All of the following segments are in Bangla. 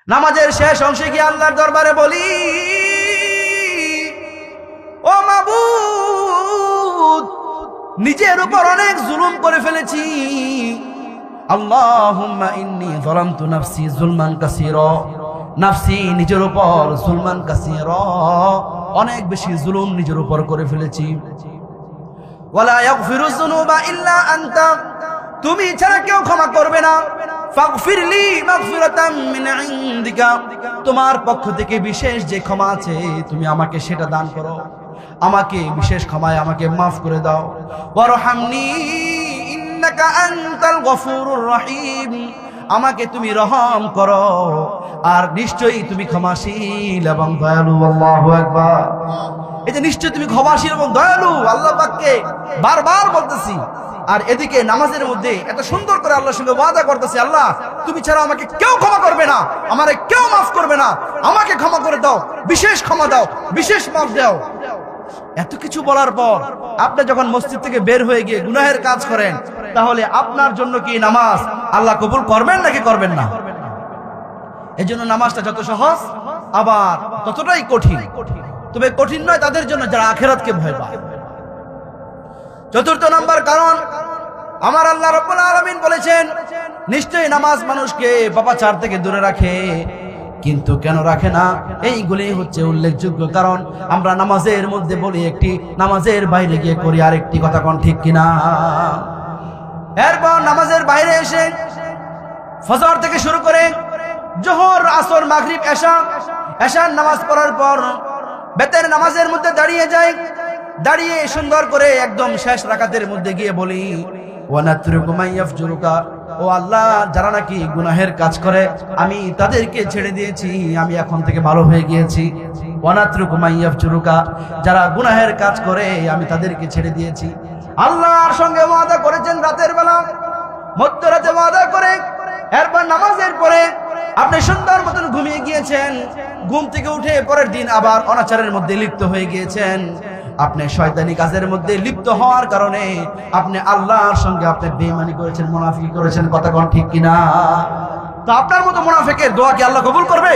নামাজের শেষ অংশে গিয়ে আল্লাহর দরবারে বলি, ও মাবুদ, নিজের উপর অনেক জুলুম করে ফেলেছি। আল্লাহুম্মা ইন্নী যালামতু নাফসি যুলমান কাসীরা, নাফসি নিজের উপর যুলমান কাসীরা, অনেক বেশি জুলুম নিজের উপর করে ফেলেছি। ওয়ালা ইয়াগফিরুয যুনুবা ইল্লা আনতা, তুমি ছাড়া কেউ ক্ষমা করবে না। ফাগফিরলি মাগফিরাতাম মিন ইনদিকা, তোমার পক্ষ থেকে বিশেষ যে ক্ষমা আছে তুমি আমাকে সেটা দান করো, আমাকে বিশেষ ক্ষমায় আমাকে মাফ করে দাও। ওয়ারহামনি ইন্নাকা আনতাল গফুরুর রহিম, আমাকে তুমি রহম করো, আর নিশ্চয়ই তুমি ক্ষমাশীল এবং দয়ালু। আল্লাহু আকবার। এই যে নিশ্চয়ই তুমি ক্ষমাশীল এবং দয়ালু, আল্লাহ পাককে বারবার বলতেছি। আর এদিকে নামাজের মধ্যে এত সুন্দর করে আল্লাহর সঙ্গে ওয়াদা করতেছি, আল্লাহ তুমি ছাড়া আমাকে কেউ ক্ষমা করবে না, আমারে কেউ মাফ করবে না, আমাকে ক্ষমা করে দাও, বিশেষ ক্ষমা দাও, বিশেষ মাফ দাও। এত কিছু বলার পর আপনি যখন মসজিদ থেকে বের হয়ে গিয়ে গুনাহের কাজ করেন, তাহলে আপনার জন্য কি নামাজ আল্লাহ কবুল করবেন নাকি করবেন না? এজন্য নামাজটা যত সহজ আবার ততটাই কঠিন। তবে কঠিন নয় তাদের জন্য যারা আখিরাতকে ভয় পায়। চতুর্থ নম্বর কারণ, আমার আল্লাহ রাব্বুল আলামিন বলেছেন নিশ্চয়ই নামাজ মানুষকে পাপাচার থেকে দূরে রাখে। কিন্তু কেন রাখে না? এইগুলি হচ্ছে উল্লেখযোগ্য কারণ। আমরা নামাজের মধ্যে বলি একটি, নামাজের বাইরে গিয়ে করি আরেকটি। কথা কোন ঠিক কিনা? এরপর নামাজের বাইরে এসে ফজর থেকে শুরু করে জোহর, আসর, মাগরিব, এশার নামাজ পড়ার পর বেতের নামাজের মধ্যে দাঁড়িয়ে যাই, দাঁড়িয়ে সুন্দর করে একদম শেষ রাকাতের মধ্যে গিয়ে বলি, ওয়ানাতরুকু মাইয়াফজুরুকা, ও আল্লাহ যারা নাকি গুনাহের কাজ করে আমি তাদেরকে ছেড়ে দিয়েছি, আমি এখন থেকে ভালো হয়ে গিয়েছি। ওয়ানাতরুকু মাইয়াফজুরুকা, যারা গুনাহের কাজ করে আমি তাদেরকে ছেড়ে দিয়েছি। আল্লাহর সঙ্গে ওয়াদা করেছেন রাতের বেলা, মধ্যরাতে ওয়াদা করে এরপর নামাজের পরে আপনি সুন্দর মতন ঘুমিয়ে গিয়েছেন। ঘুম থেকে উঠে পরের দিন আবার অনাচারের মধ্যে লিপ্ত হয়ে গিয়েছেন। আপনি শয়তানি কাজের মধ্যে লিপ্ত হওয়ার কারণে আপনি আল্লাহর সঙ্গে আপনি বেঈমানি করেছেন, মুনাফিকি করেছেন। কথা কোন ঠিক কিনা? তো আপনার মতো মুনাফিকের দোয়া কি আল্লাহ কবুল করবে?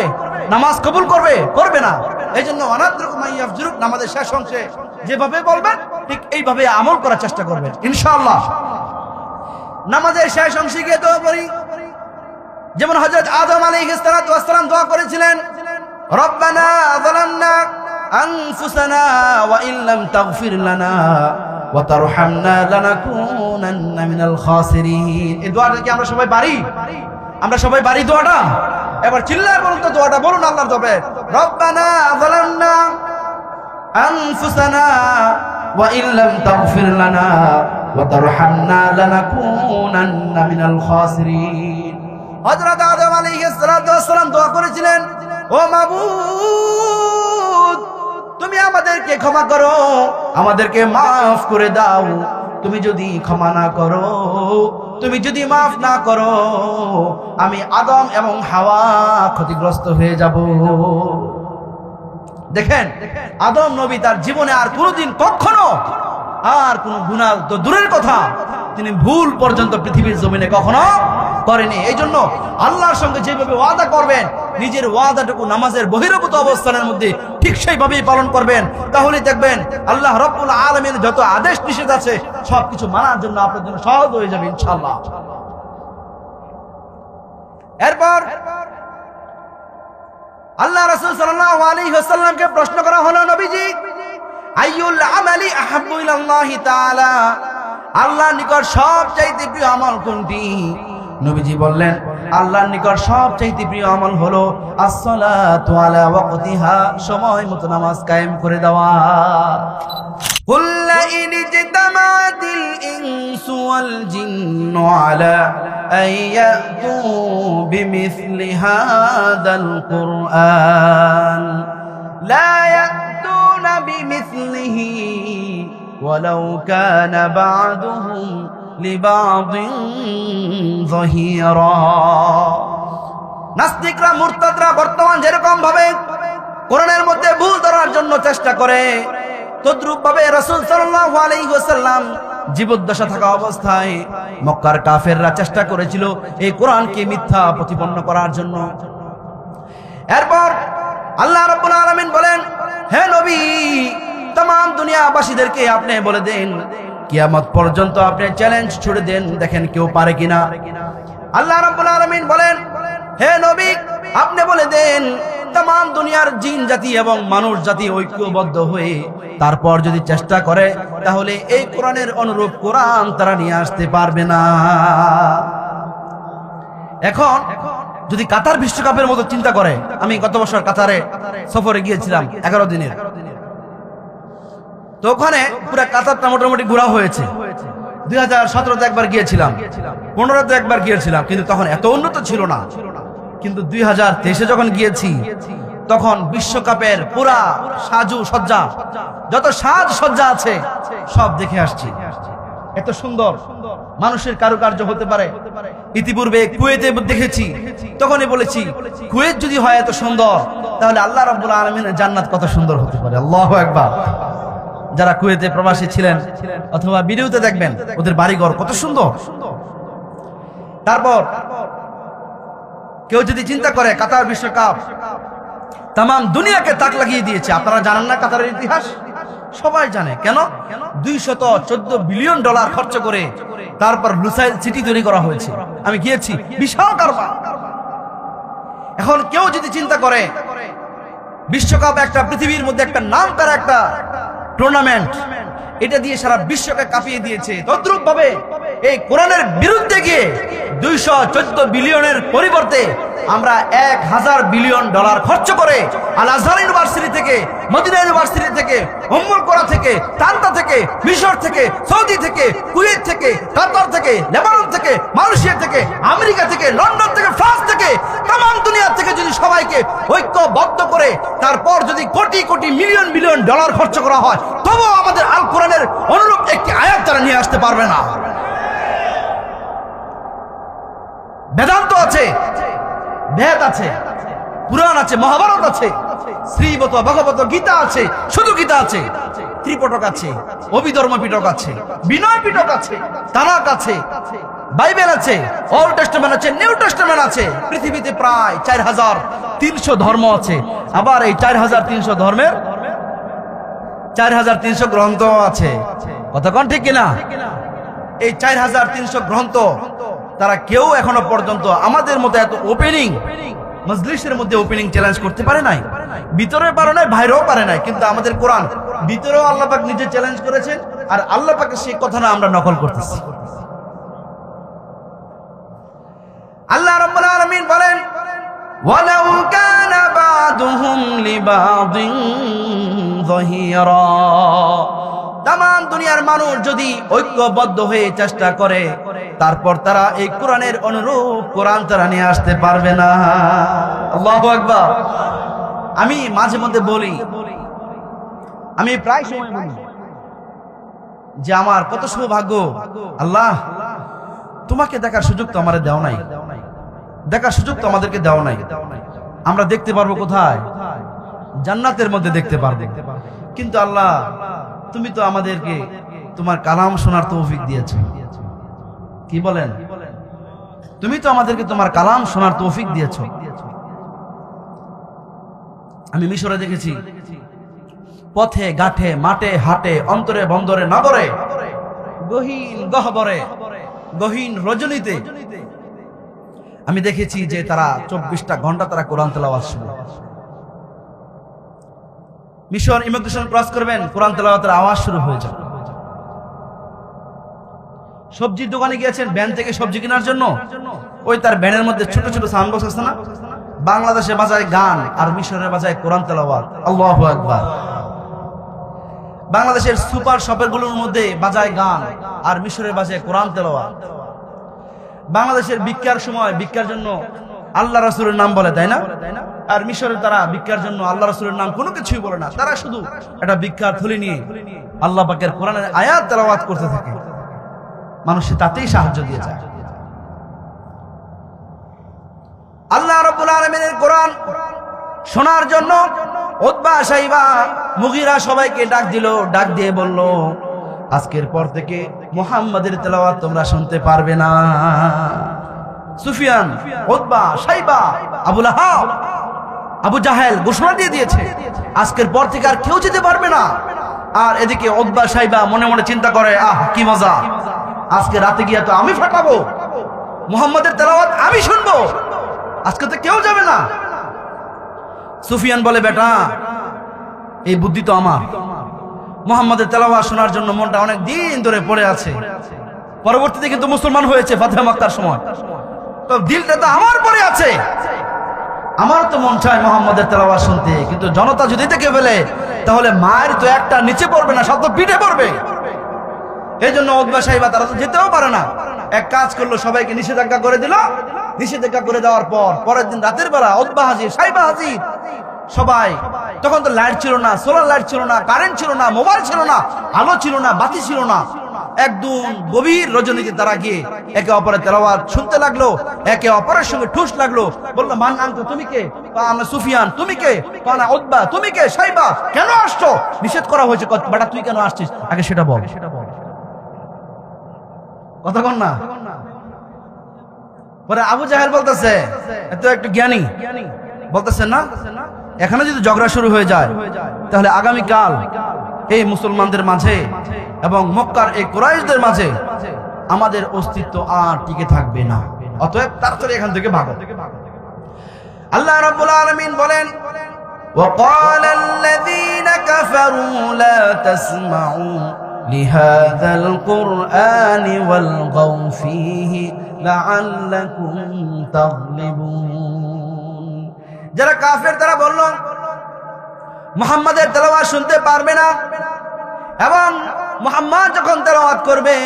নামাজ কবুল করবে? করবে না। এই জন্য ওয়ানাতরুকু মাইয়াফজুরুক, নামাজের শেষ অংশে যেভাবে বলবেন ঠিক এইভাবে আমল করার চেষ্টা করবেন ইনশাআল্লাহ। নামাজের শেষ অংশে গিয়ে দোয়া করি, যেমন হযরত আদম আলাইহিস সালাতু ওয়াস সালাম দোয়া করেছিলেন, রব্বানা যালামনা আনফুসানা ওয়া ইল্লাম তাগফির লানা ওয়া তারহামনা লানাকুনান্না মিনাল খাসিরিন। এই দোয়াটা কি আমরা সবাই পারি? আমরা সবাই পারি দোয়াটা? এবার চিল্লায় বলুন তো দোয়াটা, বলুন আল্লাহর তবে, রব্বানা যালামনা আনফুসানা ওয়া ইল্লাম তাগফির লানা ওয়া তারহামনা লানাকুনান্না মিনাল খাসিরিন। হযরত আদম আলাইহিস সালাতু ওয়াস সালাম দোয়া করেছিলেন, ও মাবুদ তুমি আমাদেরকে ক্ষমা করো, আমাদেরকে মাফ করে দাও। তুমি যদি ক্ষমা না করো, তুমি যদি মাফ না করো, আমি আদম এবং হাওয়া ক্ষতিগ্রস্ত হয়ে যাব। দেখেন আদম নবী তার জীবনে আর কোনোদিন কখনো আর কোন গুনাহ তো দূরের কথা, তিনি ভুল পর্যন্ত পৃথিবীর জমিনে কখনো করেনি। এই জন্য আল্লাহর সঙ্গে যেভাবে ওয়াদা করবেন, নিজের ওয়াদাটুকু নামাজের বহির্ভূত অবস্থানের মধ্যে ঠিক সেইভাবেই পালন করবেন, তাহলে দেখবেন আল্লাহ রাব্বুল আলামিন যত আদেশ নিষেধ আছে সবকিছু মানার জন্য আপনার জন্য সহজ হয়ে যাবে ইনশাআল্লাহ। এরপর আল্লাহ রাসূল সাল্লাল্লাহু আলাইহি ওয়াসাল্লামকে প্রশ্ন করা হলো, নবীজি আইয়ুল আমালি আহাব্বু ইলাল্লাহি তাআলা, আল্লাহর নিকট সবচাইতে প্রিয় আমল কোনটি? নবীজি বললেন আল্লাহর নিকট সবচাইতে প্রিয় আমল হলো as-সালাতু আলা ওয়াক্তিহা, সময় মতো নামাজ কায়েম করে দেওয়া। কুল ইন ইজতামাআতিল ইনসু ওয়াল জিন্নু আলা আইয়াতু বিমিসলি হাদাল কুরআন লা ইয়াতুনা বিমিসলিহি ওয়ালাউ কানা বা'দুহুম লিবা'দিন যাহিরা। নাস্তিকরা, মুরতাদরা বর্তমান যেরকম ভাবে কোরআনের মধ্যে ভুল ধরার জন্য চেষ্টা করে, তদ্রূপ ভাবে রাসূল সাল্লাল্লাহু আলাইহি ওয়াসাল্লাম জীবদ্দশা থাকা অবস্থায় মক্কার কাফেররা চেষ্টা করেছিল এই কোরআনকে মিথ্যা প্রতিপন্ন করার জন্য। এরপর আল্লাহ রাব্বুল আলামিন বলেন, হে নবী, तमाम দুনিয়াবাসীদেরকে আপনি বলে দেন, কিয়ামত পর্যন্ত আপনি চ্যালেঞ্জ ছুড়ে দেন, দেখেন কেউ পারে কিনা। আল্লাহ রাব্বুল আলামিন বলেন, হে নবী, আপনি বলে দেন, तमाम দুনিয়ার জিন জাতি এবং মানুষ জাতি ঐক্যবদ্ধ হয়ে তারপর যদি চেষ্টা করে, তাহলে এই কোরআনের অনুরূপ কোরআন তারা নিয়ে আসতে পারবে না। এখন যদি কাতার বিশ্বকাপের মতো চিন্তা করে, আমি গত বছর কাতারে সফরে গিয়েছিলাম 11 দিনের, তো ওখানে পুরো কাতারটা মোটামুটি ঘোরা হয়েছে। 2017-তে একবার গিয়েছিলাম, 15-তে একবার গিয়েছিলাম, কিন্তু তখন এত উন্নত ছিল না। কিন্তু 2023-এ যখন গিয়েছি, তখন বিশ্বকাপের পুরা সাজু সজ্জা, যত সাজ সজ্জা আছে সব দেখে আসছি। এত সুন্দর মানুষের কারুকার্য হতে পারে। ইতিপূর্বে কুয়েতে দেখেছি, তখনই বলেছি কুয়েত যদি হয় এত সুন্দর, তাহলে আল্লাহ রাব্বুল আলামিনের জান্নাত কত সুন্দর হতে পারে। আল্লাহু আকবার। যারা কুয়েতে প্রবাসী ছিলেন অথবা ভিডিওতে দেখবেন, ওদের বাড়িঘর কত সুন্দর। তারপর কেউ যদি চিন্তা করে কাতার বিশ্বকাপ तमाम দুনিয়াকে তাক লাগিয়ে দিয়েছে। আপনারা জানেন না কাতারের ইতিহাস? সবাই জানে। কেন? $214 বিলিয়ন খরচ করে তারপর লুসাইল সিটি তৈরি করা হয়েছে। আমি গিয়েছি, বিশাল কারবার। এখন কেউ যদি চিন্তা করে বিশ্বকাপ একটা পৃথিবীর মধ্যে একটা নামকরা একটা টুর্নামেন্ট, এটা দিয়ে সারা বিশ্বকে কাঁপিয়ে দিয়েছে, তদ্রূপ ভাবে এই কোরআনের বিরুদ্ধে গিয়ে 214 বিলিয়নের পরিবর্তে আমরা $1000 বিলিয়ন খরচ করে আল আজহার ইউনিভার্সিটি থেকে, মদিনা ইউনিভার্সিটি থেকে, উম্মুল কোরা থেকে, তান্তা থেকে, মিশর থেকে, সৌদি থেকে, কুয়েত থেকে, কাতার থেকে, লেবানন থেকে, মালয়েশিয়া থেকে, আমেরিকা থেকে, লন্ডন থেকে, ফ্রান্স থেকে, तमाम দুনিয়া থেকে যদি সবাইকে ঐক্যবদ্ধ করে তারপর যদি crore crore million billion dollar খরচ করা হয়, তবুও আমাদের আল কোরআনের অনুরূপ একটি আয়াত তারা নিয়ে আসতে পারবে না। বেদান্ত আছে, বেদ আছে, পুরাণ আছে, মহাভারত আছে, শ্রীমত ভগবত গীতা আছে, শুধু গীতা আছে, ত্রিপিটক আছে, অভিধর্ম পিটক আছে, বিনয় পিটক আছে, তানাক আছে, বাইবেল আছে, ওল্ড টেস্টামেন্ট আছে, নিউ টেস্টামেন্ট আছে। পৃথিবীতে প্রায় 4300 ধর্ম আছে। আবার এই 4300 ধর্মের 4300 গ্রন্থ আছে। কতক্ষণ ঠিক কিনা? এই 4300 গ্রন্থ তারা কেউ এখনো পর্যন্ত আমাদের মতো এত ওপেনিং মজলিসের মধ্যে ওপেনিং চ্যালেঞ্জ করতে পারে নাই। ভিতরে পারে নাই, বাইরেও পারে নাই। কিন্তু আমাদের কোরআন ভিতরেও আল্লাহ পাক নিজে চ্যালেঞ্জ করেছেন, আর আল্লাহ পাকের সেই কথা না আমরা নকল করতেছি। আল্লাহ রাব্বুল আলামিন বলেন, ওয়ালাউ কানা বাদুহুম লিবাদিন যাহিরা, तमाम দুনিয়ার মানুষ যদি ঐক্যবদ্ধ হয়ে চেষ্টা করে, তারপর তারা এই কোরআনের অনুরূপ কোরআন তারা নিয়ে আসতে পারবে না। আল্লাহু আকবার। আমি মাঝে মধ্যে বলি, আমি প্রায় সময় বলি যে আমার কত সৌভাগ্য, আল্লাহ তোমাকে দেখার সুযোগ তো আমাদের দেও নাই, দেখার সুযোগ তো আমাদেরকে দেও নাই। আমরা দেখতে পারবো কোথায়? জান্নাতের মধ্যে দেখতে পারবো। কিন্তু আল্লাহ তুমি তো আমাদেরকে তোমার কালাম শোনার তৌফিক দিয়েছো। কি বলেন? তুমি তো আমাদেরকে তোমার কালাম শোনার তৌফিক দিয়েছো। আমি মিশরে দেখেছি, পথে ঘাটে, মাঠে হাটে, অন্তরে বন্দরে নগরে, গহীন গহ্বরে, গহীন রজনীতে আমি দেখেছি যে তারা 24টা ঘন্টা তারা কোরআন তেলাওয়াত শুনে। মিশন ইমিগ্রেশন ক্রস করবেন, কোরআন তেলাওয়াতের আওয়াজ শুরু হয়ে যাবে। সবজির দোকানে গিয়েছেন ভ্যান থেকে সবজি কেনার জন্য, ওই তার ভ্যানের মধ্যে ছোট ছোট সাউন্ড বক্স আছে না, বাংলাদেশে বাজায় গান আর মিশরে বাজায় কোরআন তেলাওয়াত। আল্লাহু আকবার। বাংলাদেশের সুপার শপের গুলোর মধ্যে বাজায় গান আর মিশরে বাজায় কোরআন তেলাওয়াত। বাংলাদেশের ভিক্ষার সময় ভিক্ষার জন্য আল্লাহ রাসূলের নাম বলে, তাই না? আর মিশরে তারা ভিক্ষার জন্য আল্লাহ রাসূলের নাম কোনো কিছুই বলে না, তারা শুধু একটা ভিক্ষার থলি নিয়ে আল্লাহ পাকের কোরআনের আয়াত তেলাওয়াত করতে থাকে। মানুষ তাতেই সাহায্য দিয়ে যায়। আল্লাহ রাব্বুল আলামিনের কোরআন শোনার জন্য উতবা, শাইবা, মুগীরা সবাইকে ডাক দিল। ডাক দিয়ে বলল, আজকের পর থেকে মুহাম্মাদের তেলাওয়াত তোমরা শুনতে পারবে না। সুফিয়ান, উতবা, শাইবা, আবু লাহাব আবু জাহেল ঘোষণা দিয়ে দিয়েছে আজকের পর থেকে আর কেউ যেতে পারবে না। আর এদিকে উতবা সাইবা মনে মনে চিন্তা করে, কি মজা, আজকে রাতে গিয়ে তো আমি ফাটাবো, মুহাম্মাদের তেলাওয়াত আমি শুনবো, আজকে তো কেউ যাবে না। সুফিয়ান বলে, বেটা এই বুদ্ধি তো আমার, মুহাম্মাদের তেলাওয়াত শোনার জন্য মনটা অনেক দিন ধরে পড়ে আছে। পরবর্তীতে কিন্তু মুসলমান হয়েছে ফাতিহা মক্কার সময়, তো দিলটা তো আমার পড়ে আছে, আমার তো মন চায় মুহাম্মাদের তেলাওয়াত শুনতে, কিন্তু জনতা যদি দেখে ফেলে তাহলে মায়ের তো একটা নিচে পড়বে না, সব তো পিঠে পড়বে। এই জন্য উতবা সাইবা তারা তো যেতেও পারে না। এক কাজ করলো, সবাইকে নিষেধাজ্ঞা করে দিল। নিষেধাজ্ঞা করে দেওয়ার পর পরের দিন রাতের বেলা উতবা হাজির, সাইবা হাজির, সবাই। তখন তো লাইট ছিল না, সোলার লাইট ছিল না, কারেন্ট ছিল না, মোবাইল ছিল না, আলো ছিল না, বাতি ছিল না। একদম গভীর রজনীতে তারা গিয়ে একে অপরের তেলাওয়াত শুনতে লাগলো, একে অপরের সঙ্গে ঠুস লাগলো। বললো, মান আনতো, তুমি কে? আমরা সুফিয়ান। তুমি কে? না উতবা। তুমি কে? সাইবা। কেন আসছো? নিষেধ করা হয়েছে। বেটা তুই কেন আসছিস, আগে সেটা বল। কথা কন না। পরে আবু জাহেল বলতেছে, এত একটু জ্ঞানী, বলতেছেন না এখানে যদি ঝগড়া শুরু হয়ে যায় তাহলে আগামীকাল এই মুসলমানদের মাঝে এবং মক্কার এই কুরাইশদের মাঝে আমাদের অস্তিত্ব আর টিকে থাকবে না, অতএব তাড়াতাড়ি এখান থেকে ভাগো। আল্লাহ রাব্বুল আলামিন বলেন, وقال الذين كفروا لا تسمعوا لهذا القرآن والغوا فيه لعلكم تغلبون। যারা কাফের তারা বলল মুহাম্মাদের তেলাওয়াত শুনতে পারবে না, এবং মুহাম্মদ যখন তেলাওয়াত করবে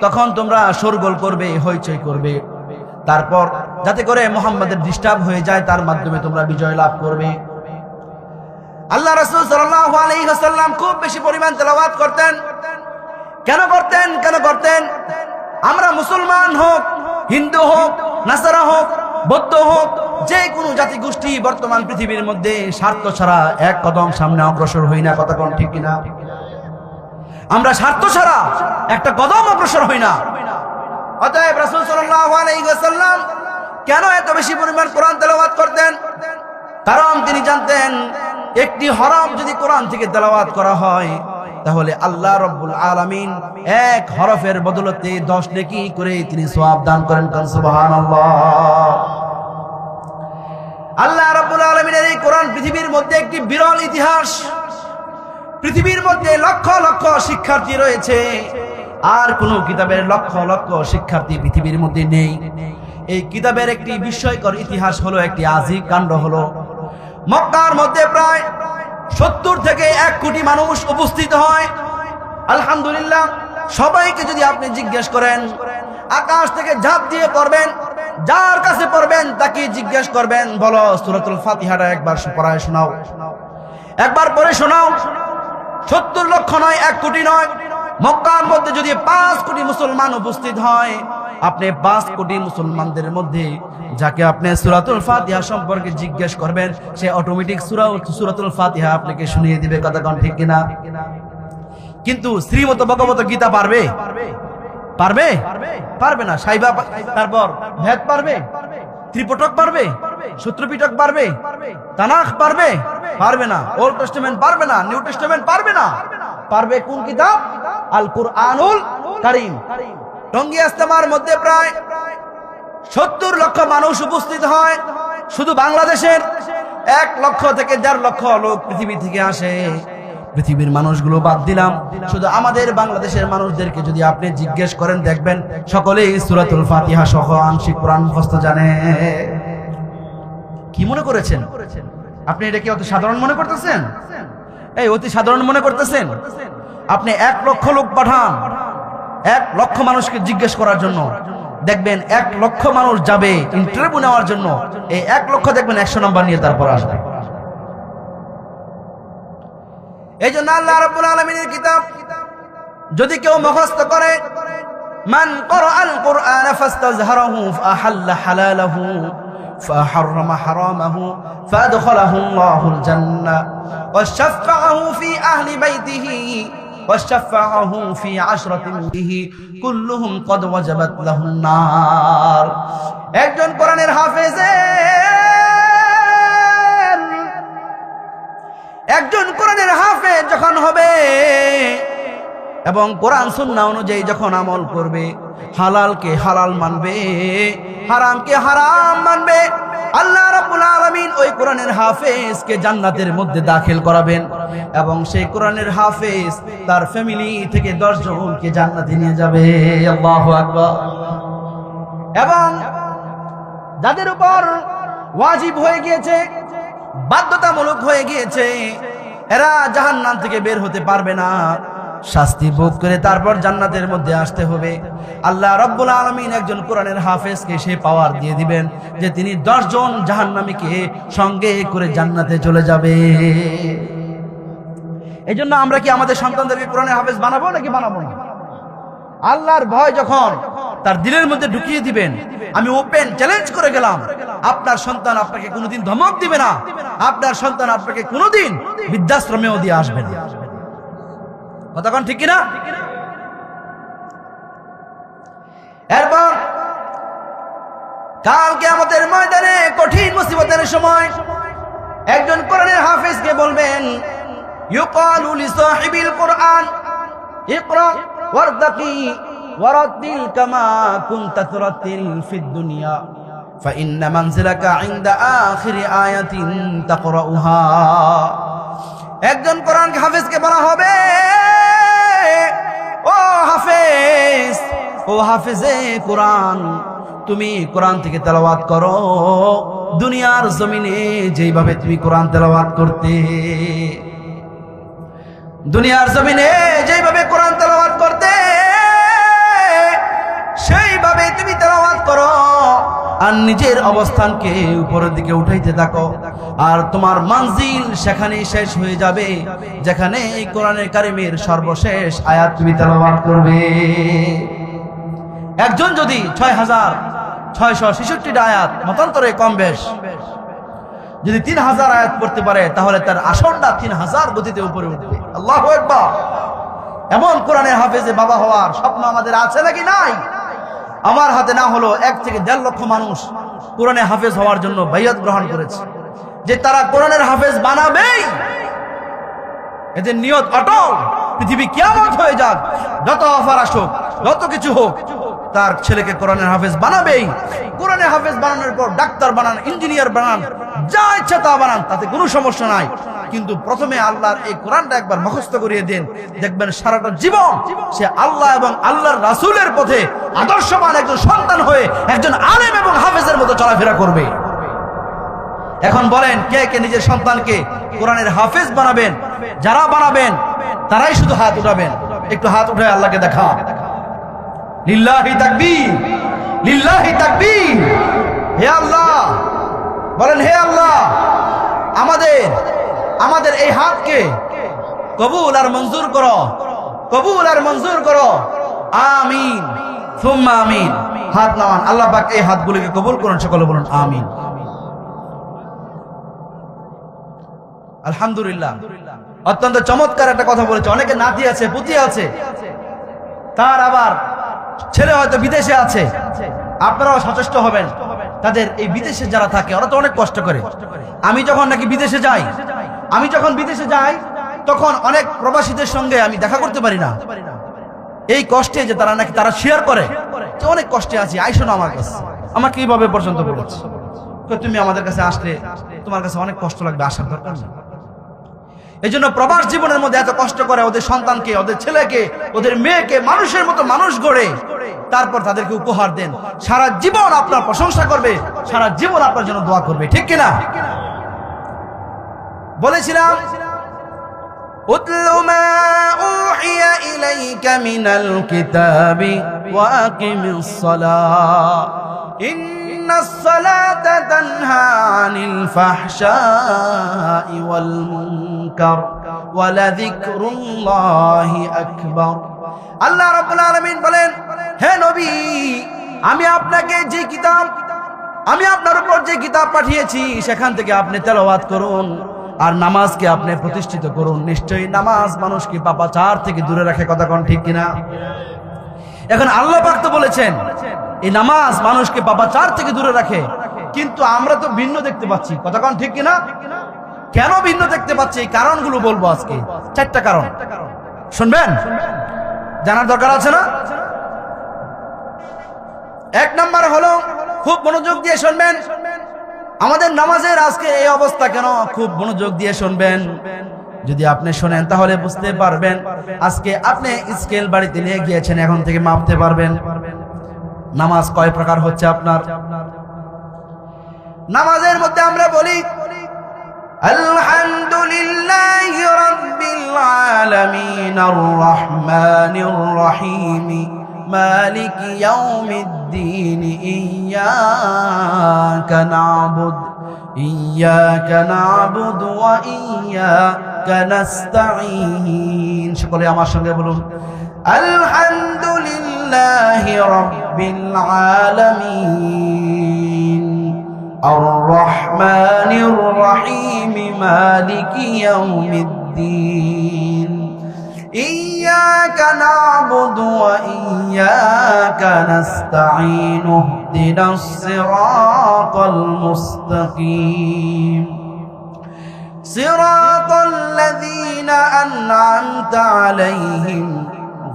তখন তোমরা শোরগোল করবে, হইচই করবে, তারপর যাতে করে মুহাম্মাদের ডিস্টার্ব হয়ে যায়, তার মাধ্যমে তোমরা বিজয় লাভ করবে। আল্লাহ রাসূল সাল্লাল্লাহু আলাইহি ওয়াসাল্লাম খুব বেশি পরিমাণ তেলাওয়াত করতেন। কেন করতেন? আমরা মুসলমান হোক, হিন্দু হোক, নাসারা হোক, বৌদ্ধ হোক, যে কোনো জাতি গোষ্ঠী বর্তমান পৃথিবীর মধ্যে স্বার্থ ছাড়া এক কদম সামনে অগ্রসর হই না। কথা কোন ঠিক কিনা? আমরা স্বার্থ ছাড়া একটা কদম অগ্রসর হই না। অতএব রাসূল সাল্লাল্লাহু আলাইহি ওয়াসাল্লাম কেন এত বেশি পরিমাণ কোরআন তেলাওয়াত করতেন? কারণ তিনি জানতেন একটি হরফ যদি কোরআন থেকে তেলাওয়াত করা হয় তাহলে আল্লাহ রাব্বুল আলামিন এক হরফের বদলতে 10 নেকি করে তিনি সওয়াব দান করেন। সুবহানাল্লাহ। আল্লাহ রাব্বুল আলামিনের এই কোরআন পৃথিবীর মধ্যে একটি বিরল ইতিহাস। পৃথিবীর মধ্যে লক্ষ লক্ষ শিক্ষার্থী রয়েছে, আর কোন কিতাবের লক্ষ লক্ষ শিক্ষার্থী পৃথিবীর মধ্যে নেই। এই কিতাবের একটি বিস্ময়কর ইতিহাস হলো, একটি আজিব কাণ্ড হলো, মক্কার মধ্যে প্রায় 70 থেকে 1 কোটি মানুষ উপস্থিত হয়। আলহামদুলিল্লাহ, সবাইকে যদি আপনি জিজ্ঞেস করেন, আকাশ থেকে ঝাঁপ দিয়ে পড়বেন, যার কাছে পড়বেন তাকে জিজ্ঞেস করবেন, বলো সূরাতুল ফাতিহাটা একবার পড়ায় শোনাও, একবার পড়ে শোনাও। 70 লক্ষ নয়, 1 কোটি নয়, মক্কার মধ্যে যদি 5 কোটি মুসলমান উপস্থিত হয়, আপনি 5 কোটি মুসলমানদের মধ্যে যাকে আপনি সূরাতুল ফাতিহা সম্পর্কে জিজ্ঞেস করবেন, সে অটোমেটিক সূরাতুল ফাতিহা আপনাকে শুনিয়ে দিবে। কথা কোন ঠিক কিনা? কিন্তু শ্রীমত ভগবত গীতা পারবে? পারবে না। সাইবা, তারপর ভেদ পারবে? ত্রিপিটক পারবে? সূত্রপিটক পারবে? তানাখ পারবে? পারবে না। ওল্ড টেস্টামেন্ট পারবে না, নিউ টেস্টামেন্ট পারবে না। পারবে কোন কিতাব? আল কুরআনুল কারীম। টঙ্গী ইজতেমার মধ্যে প্রায় 70 লক্ষ মানুষ উপস্থিত হয়। শুধু বাংলাদেশের 1 লক্ষ থেকে 1.5 লক্ষ লোক পৃথিবী থেকে আসে। পৃথিবীর মানুষগুলো বাদ দিলাম, শুধু আমাদের বাংলাদেশের মানুষদেরকে যদি আপনি জিজ্ঞেস করেন, দেখবেন সকলেই সূরাতুল ফাতিহা সহ আংশিক কোরআন মুখস্থ জানে। কি মনে করেছেন আপনি? এটা কি অতি সাধারণ মনে করতেছেন? এই অতি সাধারণ মনে করতেছেন? আপনি 1 লক্ষ লোক পাঠান 1 লক্ষ মানুষকে জিজ্ঞেস করার জন্য, দেখবেন 1 লক্ষ মানুষ যাবে ইন্টারভিউ নেওয়ার জন্য। এই 1 লক্ষ দেখবেন 100 নাম্বার নিয়ে তারপর আসবে। এই জন্য আল্লাহ রাব্বুল আলামিনের কিতাব যদি কেউ মুখস্থ করে, মান ক্বরাআল কুরআন ফাস্তাযহারাহু ফাহাল্লা হালালাহু ফাহাররামা হারামাহু ফাদখালাহু আল্লাহুল জান্নাহ ওয়াশফাআহু ফি আহলি বাইতিহি ওয়াশফাআহু ফি 10রাতিন বিহি কুল্লুহুম ক্বাদ ওয়াজাবাত লাহুন নার। একজন কোরআনের হাফেজের এবং কোরআন সুন্নাহ অনুযায়ী যখন আমল করবে, হালালকে হালাল মানবে, হারামকে হারাম মানবে, আল্লাহ রাব্বুল আলামিন ওই কোরআনের হাফেজকে জান্নাতের মধ্যে দাখিল করাবেন এবং সেই কোরআনের হাফেজ তার ফ্যামিলি থেকে 10 জনকে জান্নাতে নিয়ে যাবে। আল্লাহু আকবার। এবং যাদের উপর ওয়াজিব হয়ে গিয়েছে, বাধ্যতামূলক হয়ে গিয়েছে, এরা জাহান্নাম থেকে বের হতে পারবে না, শাস্তি ভোগ করে তারপর জান্নাতের মধ্যে আসতে হবে। আল্লাহ রাব্বুল আলামিন একজন কোরআনের হাফেজকে সে পাওয়ার দিয়ে দিবেন যে তিনি 10 জন জাহান্নামীকে সঙ্গে করে জান্নাতে চলে যাবে। এই জন্য আমরা কি আমাদের সন্তানদেরকে কোরআনের হাফেজ বানাবো নাকি বানাবো না? আল্লাহর ভয় যখন তার দিলের মধ্যে ঢুকিয়ে দিবেন, আমি ওপেন চ্যালেঞ্জ করে গেলাম, আপনার সন্তান আপনাকে কোনোদিন ধমক দিবে না, আপনার সন্তান আপনাকে কোনোদিন বৃদ্ধাশ্রমেও দিয়ে আসবে না। কতক্ষণ ঠিক কিনা? এরপর কাল কিয়ামতের ময়দানে কঠিন মুসিবতের সময় একজন কোরআনের হাফেজকে বলবেন, ইউকালু লিসাহিবিল কোরআন ইকরা ওয়ারতাকি ওয়ারাতিল কামা কুনতা তুরাতিল ফিদ দুনিয়া ফাইন্না মানজিলাকা ইনদা আখিরি আয়াতিন তাকরাউহা। একজন কোরআন হাফেজকে বলা হবে, ও হাফেজ, ও হাফেজে কোরআন, তুমি কোরআন থেকে তেলাওয়াত করো দুনিয়ার জমিনে যেইভাবে তুমি কোরআন তেলাওয়াত করতে, দুনিয়ার জমিনে যেইভাবে কোরআন তেলাওয়াত করতে সেইভাবে তুমি তেলাওয়াত করো আর নিজের অবস্থানকে উপরের দিকে উঠাইতে থাকো, আর তোমার মানজিল সেখানেই শেষ হয়ে যাবে যেখানে এই কোরআনের কারিমের সর্বশেষ আয়াত তুমি তেলাওয়াত করবে। একজন যদি 6666টা আয়াত মতান্তরে কম বেশ যদি 3000 আয়াত পড়তে পারে তাহলে তার আসনটা 3000 গতিতে উপরে উঠবে। আল্লাহু আকবার। এমন কোরআনের হাফেজে বাবা হওয়ার স্বপ্ন আমাদের আছে নাকি নাই? আমার হাতে না হলো 1 থেকে 1.5 লক্ষ মানুষ কোরআনে হাফেজ হওয়ার জন্য বাইয়াত গ্রহণ করেছে যে তারা কোরআনের হাফেজ বানাবেই। এদের নিয়ত অটল, পৃথিবী কিয়ামত হয়ে যাক, যত অফার আসুক, যত কিছু হোক, তার ছেলেকে কোরআনের হাফেজ বানাবেই। কোরআনের হাফেজ বানানোর পর ডাক্তার বানান, ইঞ্জিনিয়ার বানান, যা ইচ্ছা তা বানান, তাতে কোনো সমস্যা নাই, কিন্তু প্রথমে আল্লাহর এই কোরআনটা একবার মুখস্থ করিয়ে দেন, দেখবেন সারাটা জীবন সে আল্লাহ এবং আল্লাহর রাসূলের পথে আদর্শবান একজন সন্তান হয়ে একজন আলেম এবং হাফেজের মতো চলাফেরা করবে। এখন বলেন, কে কে নিজের সন্তানকে কোরআনের হাফেজ বানাবেন? যারা বানাবেন তারাই শুধু হাত উঠাবেন। একটু হাত উঠায় আল্লাহকে দেখা। লিল্লাহি তাকবীর, লিল্লাহি তাকবীর। হে আল্লাহ, বলেন হে আল্লাহ, আমাদের এই হাতকে কবুল আর মঞ্জুর করো, কবুল আর মঞ্জুর করো। আমিন সুম্মা আমিন। হাত নামান। আল্লাহ পাক এই হাতগুলোকে কবুল করুন। সকলে বলুন আমিন। আলহামদুলিল্লাহ। অত্যন্ত চমৎকার একটা কথা বলেছে। অনেকে নাতি আছে, পুতি আছে, তার আবার ছেলে হয়তো বিদেশে আছে। আপনারাও সচেষ্ট হবেন। তাদের এই বিদেশে যারা থাকে ওরা তো অনেক কষ্ট করে। আমি যখন বিদেশে যাই তখন অনেক প্রবাসীদের সঙ্গে আমি দেখা করতে পারি না। এই কষ্টে যে তারা শেয়ার করে যে অনেক কষ্টে আছি, আইসো না আমার কাছে। আমাকে এইভাবে পর্যন্ত বলেছে, তুমি আমাদের কাছে আসলে তোমার কাছে অনেক কষ্ট লাগবে, আসার দরকার নেই। এই জন্য প্রবাস জীবনের মধ্যে এত কষ্ট করে ওদের সন্তানকে, ওদের ছেলেকে, ওদের মেয়েকে মানুষের মতো মানুষ গড়ে তারপর তাদেরকে উপহার দেন। সারা জীবন আপনার প্রশংসা করবে, সারা জীবন আপনার জন্য দোয়া করবে, ঠিক কিনা? বলেছিলাম উতলু মা উহিয়া ইলাইকা মিনাল কিতাবি ওয়া আকিমিস সালাহ ইন্নাস সালাতা তানহা আনিল ফাহশাই ওয়াল মুনকার ওয়া লাযিকরুল্লাহি আকবার। আল্লাহ রাব্বুল আলামিন বলেন, হে নবী, আমি আপনার উপর যে কিতাব পাঠিয়েছি সেখান থেকে আপনি তেলাওয়াত করুন আর নামাজকে আপনি প্রতিষ্ঠিত করুন। নিশ্চয়ই নামাজ মানুষকে পাপাচার থেকে দূরে রাখে। কথা কোন ঠিক কিনা? এখন আল্লাহ পাক তো বলেছেন এই নামাজ মানুষকে পাপাচার থেকে দূরে রাখে, কিন্তু আমরা তো ভিন্ন দেখতে পাচ্ছি। কথা কোন ঠিক কিনা? কেন ভিন্ন দেখতে পাচ্ছি এই কারণগুলো বলবো আজকে। 4টা কারণ শুনবেন। জানার দরকার আছে না? এক নাম্বার হলো, খুব মনোযোগ দিয়ে শুনবেন, আমাদের নামাজের আজকে এই অবস্থা কেন? খুব মনোযোগ দিয়ে শুনবেন। যদি আপনি শোনেন তাহলে বুঝতে পারবেন। আজকে আপনি স্কেল বাড়িতে নিয়ে গিয়েছেন, এখন থেকে মাপতে পারবেন নামাজ কয় প্রকার হচ্ছে আপনার। নামাজের মধ্যে আমরা বলি আলহামদুলিল্লাহি রাব্বিল আলামিন আর রহমানির রহিম মালিকি ইয়াউমিদ্দিন ইয়াকা না'বুদু ওয়া ইয়াকা নাস্তাঈন। সকলে আমার সঙ্গে বলুন আলহামদুলিল্লাহি রাব্বিল আলামিন আর রহমানির রহিম মালিকি ইয়াউমিদ্দিন ইয়্যাকা না'বুদু ওয়া ইয়্যাকা নাস্তাঈন ইহদিনাস সিরাতাল মুস্তাকিম সিরাতাল লাযীনা আন'আমতা আলাইহিম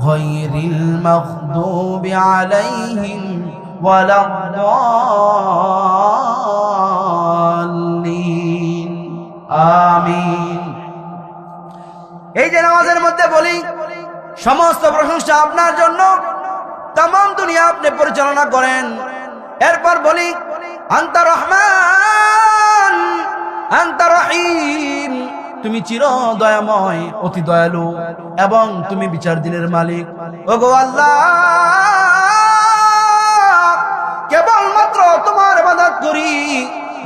গায়রিল মাগদুবি আলাইহিম ওয়ালাদ-দাল্লিন। আমিন। এই যে নামাজের মধ্যে বলি সমস্ত প্রশংসা আপনার জন্য, तमाम দুনিয়া আপনি পরিচালনা করেন। এরপর বলি আনতা রহমান আনতা রহিম, তুমি চির দয়াময়, অতি দয়ালু এবং তুমি বিচার দিনের মালিক। ওগো আল্লাহ, কেবলমাত্র তোমার ইবাদত করি,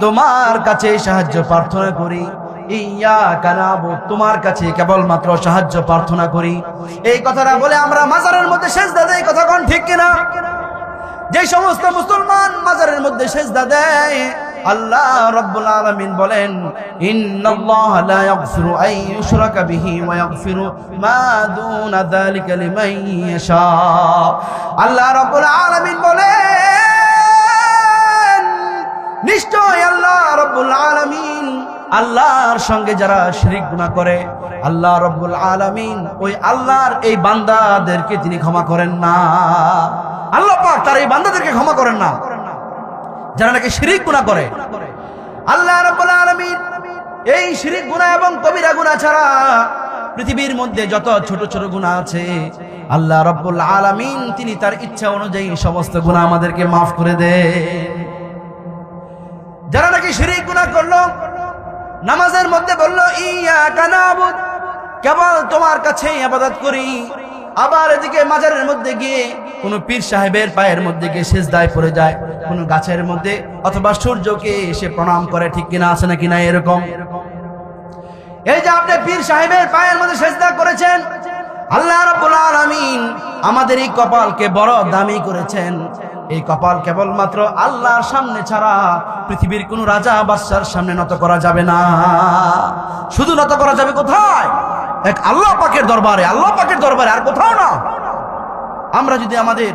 তোমার কাছে সাহায্য প্রার্থনা করি। ইয়্যাকা না'বুদু, তোমার কাছে কেবলমাত্র সাহায্য প্রার্থনা করি। এই কথাটা বলে আমরা মাজারের মধ্যে সিজদা দেই, কথা কোন ঠিক কিনা? যে সমস্ত মুসলমান মাজারের মধ্যে সিজদা দেয়, আল্লাহ রাব্বুল আলামিন বলেন ইন্নাল্লাহা লা ইয়াগফিরু আন ইউশরাকা বিহি ওয়া ইয়াগফিরু মা দুনা যালিকা লিমান ইয়াশা। আল্লাহ রাব্বুল আলামিন বলেন নিশ্চয় আল্লাহ রাব্বুল আলামিন আল্লাহর সঙ্গে যারা শিরক গুনাহ করে, আল্লাহ রাব্বুল আলামিন ওই আল্লাহর এই বান্দাদেরকে তিনি ক্ষমা করেন না। আল্লাহ পাক তার এই বান্দাদেরকে ক্ষমা করেন না যারা নাকি শিরক গুনাহ করে। আল্লাহ রাব্বুল আলামিন এই শিরক গুনাহ এবং কবিরা গুনাহ ছাড়া পৃথিবীর মধ্যে যত ছোট ছোট গুনাহ আছে, আল্লাহ রাব্বুল আলামিন তিনি তার ইচ্ছা অনুযায়ী সমস্ত গুনাহ আমাদেরকে মাফ করে দেন। যারা নাকি শিরক গুনাহ করলো, নামাজের মধ্যে বলল ইয়্যাকা না'বুদু, কেবল তোমার কাছেই ইবাদত করি, আবার এদিকে মাজারের মধ্যে গিয়ে কোন পীর সাহেবের পায়ের মধ্যে গিয়ে সিজদায় পড়ে যায়, কোন গাছের মধ্যে অথবা সূর্যকে এসে প্রণাম করে, ঠিক কিনা? আছে নাকি না এরকম? এই যে আপনি পীর সাহেবের পায়ের মধ্যে সিজদা করেছেন, আল্লাহ রাব্বুল আলামিন আমাদের এই কপালকে বড় দামি করেছেন। এই কপাল কেবলমাত্র আল্লাহর সামনে ছাড়া পৃথিবীর কোন রাজা বাদশার সামনে নত করা যাবে না। শুধু নত করা যাবে কোথায়? এক আল্লাহ পাকের দরবারে, আল্লাহ পাকের দরবারে, আর কোথাও না। আমরা যদি আমাদের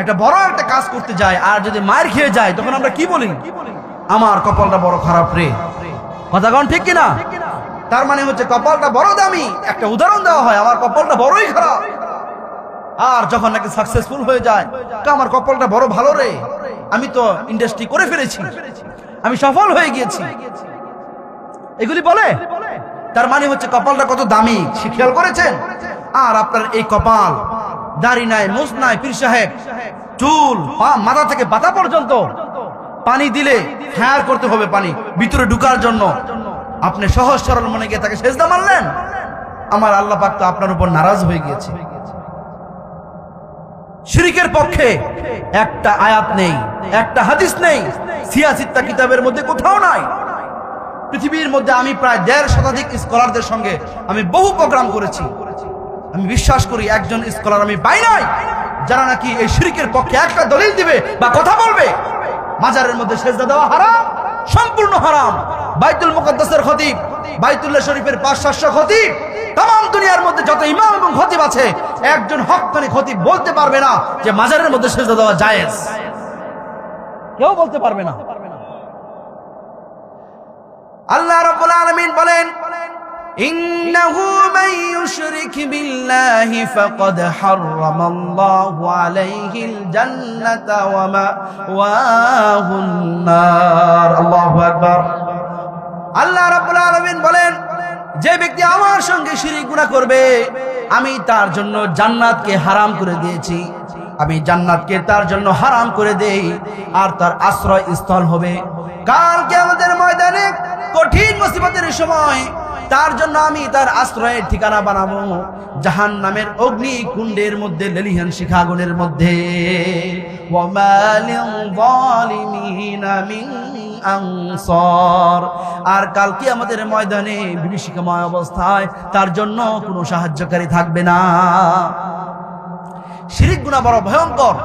একটা বড় একটা কাজ করতে যাই আর যদি মার খেয়ে যাই, তখন আমরা কি বলি? আমার কপালটা বড় খারাপ রে। কথা কোন ঠিক কিনা? তার মানে হচ্ছে কপালটা বড় দামি। একটা উদাহরণ দেওয়া হয়, আমার কপালটা বড়ই খারাপ। আর যখন নাকি সাকসেসফুল হয়ে যায়, আমার কপালটা বড় ভালো রে, আমি তো ইন্ডাস্ট্রি করে ফেলেছি, আমি সফল হয়ে গিয়েছি, এগুলি বলে। তার মানে হচ্ছে কপালটা কত দামি, সে খেয়াল করেছেন? আর আপনার এই কপাল, দাড়ি নাই, মুছ নাই, পীর সাহেব চুল মাথা থেকে পাতা পর্যন্ত পানি দিলে ফায়ার করতে হবে, পানি ভিতরে ঢুকার জন্য। আপনি সহজ সরল মনে গিয়ে তাকে সেজদা মারলেন, আমার আল্লাহ পাক তো আপনার উপর নারাজ হয়ে গিয়েছে। শিরকের পক্ষে একটা আয়াত নেই, একটা হাদিস নেই, সিয়াসিত্তা কিতাবের মধ্যে কোথাও নাই। পৃথিবীর মধ্যে আমি প্রায় 1.5 শতাধিক স্কলারদের সঙ্গে আমি বহু প্রোগ্রাম করেছি। আমি বিশ্বাস করি একজন স্কলার আমি পাই নাই যারা নাকি এই শিরকের পক্ষে একটা দলিল দিবে বা কথা বলবে। মাজারের মধ্যে সেজদা দেওয়া হারাম, সম্পূর্ণ হারাম। বাইতুল মুকাদ্দাসের খতিব, বাইতুল্লাহ শরীফের 500 খতিব, तमाम দুনিয়ার মধ্যে যত ইমাম এবং খতিব আছে, একজন হক্কানি খতিব বলতে পারবে না যে মাজারের মধ্যে সিজদা দেওয়া জায়েজ। কেউ বলতে পারবে না। আল্লাহ রাব্বুল আলামিন বলেন ইন্নাহু মান ইউশরিক বিল্লাহি ফাকাদ হারামাল্লাহু আলাইহিল জান্নাতা ওয়া মাওয়াহুন নার। আল্লাহু আকবার। আল্লাহ রাব্বুল আলামিন বলেন, যে ব্যক্তি আমার সঙ্গে শিরক গুনাহ করবে আমি তার জন্য জান্নাতকে হারাম করে দিয়েছি, আমি জান্নাতকে তার জন্য হারাম করে দেই, আর তার আশ্রয় স্থল হবে কাল কিয়ামতের ময়দানে কঠিন মুসিবতের সময় তার জন্য আমি তার আশ্রয়ের ঠিকানা বানাবো জাহান্নামের অগ্নি কুণ্ডের মধ্যে, লেলিহান শিখাগুনের মধ্যে। ওয়া মা লিল যালিমিনা মিন আনসার, আর কাল কিয়ামতের ময়দানে বিভীষিকাময় অবস্থায় তার জন্য কোনো সাহায্যকারী থাকবে না। শিরক গুনাহ বড় ভয়ঙ্কর।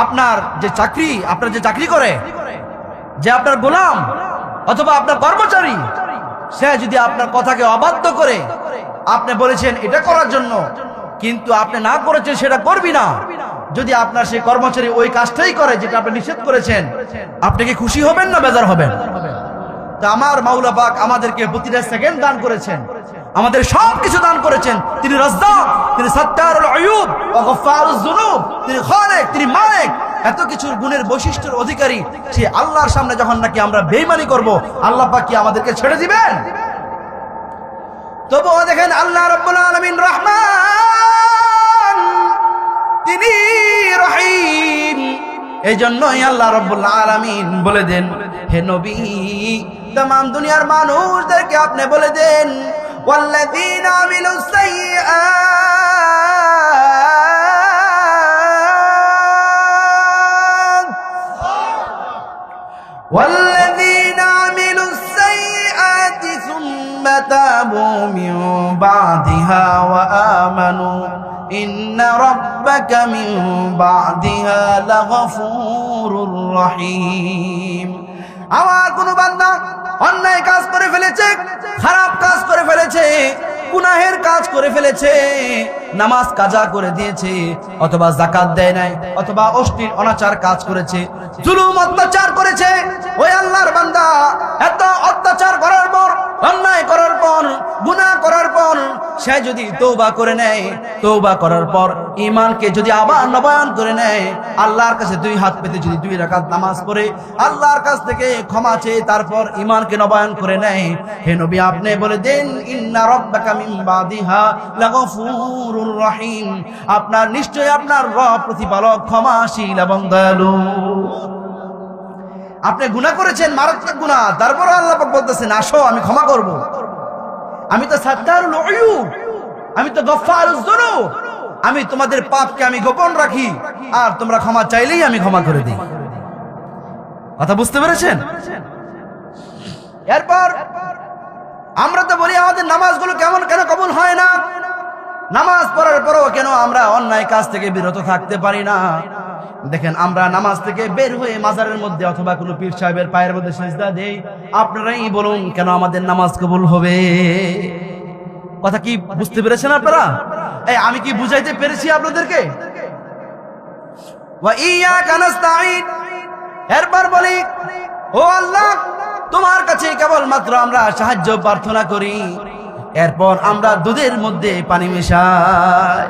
আপনার যে চাকরি করে, যে আপনার গোলাম অথবা আপনার কর্মচারী, সে যদি আপনার কথাকে অবাধ্য করে, আপনি বলেছেন এটা করার জন্য কিন্তু আপনি না করেছেন সেটা করবি না, যদি আপনার সেই কর্মচারী ওই কাজটাই করে যেটা আপনি নিষেধ করেছেন, আপনি কি খুশি হবেন না বেজার হবেন? তা আমার মাওলা পাক আমাদেরকে প্রতিটা সেকেন্ড দান করেছেন, আমাদের সব কিছু দান করেছেন। তিনি রাজ্জাক, তিনি সাত্তারুল আয়ুব ওয়া গফফারুজ যুনুব, তিনি খালিক, তিনি মালিক, এত কিছুর গুণের বৈশিষ্ট্যের অধিকারী। সেই আল্লাহর সামনে যখন নাকি আমরা বেঈমানি করব, আল্লাহ পাক কি আমাদেরকে ছেড়ে দিবেন? তবুও দেখেন আল্লাহ রাব্বুল আলামিন রহমান, তিনি রহিম। এই জন্যই আল্লাহ রাব্বুল আলামিন বলে দেন, হে নবী, तमाम দুনিয়ার মানুষদেরকে আপনি বলে দেন, ওয়াল্লাযীনা আমিলুস সাইয়্যাত ওয়াল্লাযীনা আমিলুস সাইয়্যাতি সুম্মা তাবু মিন বাদিহা ওয়া আমানু ইন্না রাব্বাকা মিন বাদিহা লাগফুরুর রহিম। আমার কোন বান্দা অন্যায় কাজ করে ফেলেছে, খারাপ কাজ করে ফেলেছে, গুনাহের কাজ করে ফেলেছে, নামাজ কাজা করে দিয়েছে, অথবা যাকাত দেয় নাই, অথবা অশ্লীল অনাচার কাজ করেছে, জুলুম অত্যাচার করেছে, ওই আল্লাহর বান্দা এত অত্যাচার করার পর, অন্যায় করার পর, গুনাহ করার পর সে যদি তওবা করে নেয়, তওবা করার পর ঈমানকে যদি আবার নবায়ন করে নেয়, আল্লাহর কাছে দুই হাত পেতে যদি 2 রাকাত নামাজ পড়ে আল্লাহর কাছ থেকে ক্ষমা চেয়ে তারপর ঈমানকে নবায়ন করে নেয়, হে নবী আপনি বলে দেন, ইন্না রাব্বাকা মিন বাদিহা লাগফুরুর রহিম, আপনার নিশ্চয় আপনার রব প্রতিপালক ক্ষমাশীল এবং দয়ালু। আপনি গুনাহ করেছেন, মারাত্মক গুনাহ, তারপর আল্লাহ পাক বলতেছেন আসো আমি ক্ষমা করব। আমি তো সাত্তারুল আয়ুব, আমি তো গফফারুজ যুনুব, আমি তোমাদের পাপকে আমি গোপন রাখি, আর তোমরা ক্ষমা চাইলেই আমি ক্ষমা করে দিই। কথা বুঝতে পেরেছেন? এরপর আমরা তো বলি আমাদের নামাজগুলো কেন কবুল হয় না? নামাজ পড়ার পরও কেন আমরা অন্যায় কাজ থেকে বিরত থাকতে পারি না? দেখেন আমরা নামাজ থেকে বের হয়ে মাজারের মধ্যে অথবা কোনো পীর সাহেবের পায়ের মধ্যে সিজদা দেই, আপনারাই বলুন কেন আমাদের নামাজ কবুল হবে? কথা কি বুঝতে পেরেছেন আপনারা? আমি কি বুঝাইতে পেরেছি আপনাদেরকে? ওয়া ইয়্যাকা নাস্তাঈন, এরপর বলি ও আল্লাহ তোমার কাছে কেবলমাত্র আমরা সাহায্য প্রার্থনা করি। এরপর আমরা দুধের মধ্যে পানি মিশাই।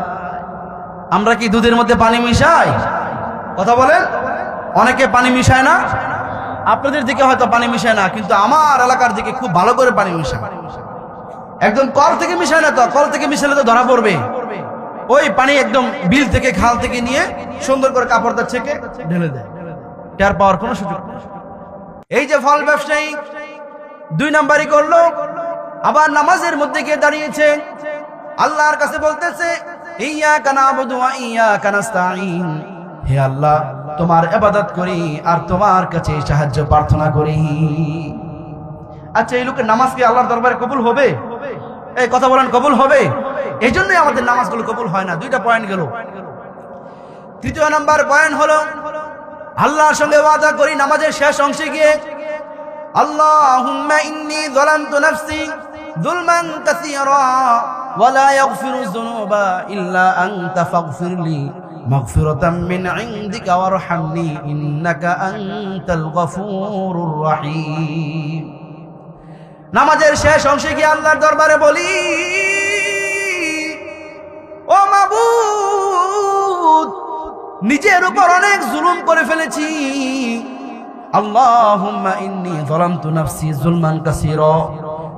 আমরা কি দুধের মধ্যে পানি মিশাই? কথা বলেন। অনেকে পানি মিশায় না, আপনাদের দিকে হয়তো পানি মিশায় না, কিন্তু আমার এলাকার দিকে খুব ভালো করে পানি মিশায়। একদম কল থেকে মিশায় না, তো কল থেকে মিশালে তো ধরা পড়বে। ওই পানি একদম বিল থেকে খাল থেকে নিয়ে সুন্দর করে কাপড়টা ছেঁকে ঢেলে দেয়, টের পাওয়ার কোনো সুযোগ নেই। এই যে ফল ব্যবসায়ী 2 নাম্বারই করলো, আবার নামাজের মধ্যে গিয়ে দাঁড়িয়েছে, আল্লাহর কাছে বলতেছে ইয়্যাকা না'বুদু ওয়া ইয়্যাকা নাস্তাঈন, হে আল্লাহ তোমার ইবাদত করি আর তোমার কাছে সাহায্য প্রার্থনা করি। আচ্ছা এই লোকের নামাজ কি আল্লাহর দরবারে কবুল হবে? এই কথা বলেন, কবুল হবে? এই জন্যই আমাদের নামাজগুলো কবুল হয় না। 2টা পয়েন্ট গেল। 3য় নাম্বার পয়েন্ট হলো আল্লাহর সঙ্গে ওয়াদা করি নামাজের শেষ অংশে গিয়ে, আল্লাহুম্মা ইন্নী যালামতু নাফসি যুলমান কাসীরা ওয়া লা ইয়াগফিরুয যুনুবা ইল্লা আনতা ফাগফিরলি মাগফিরাতাম মিন ইনদিকা ওয়ারহামনি ইন্নাকা আনতাল গফুরুর রহিম। নামাজের শেষ অংশে গিয়ে আল্লাহর দরবারে বলি, ও মাবুদ, নিজের উপর অনেক জুলুম করে ফেলেছি। আল্লাহুম্মা ইন্নী যালামতু নাফসি যুলমান কাসীরা,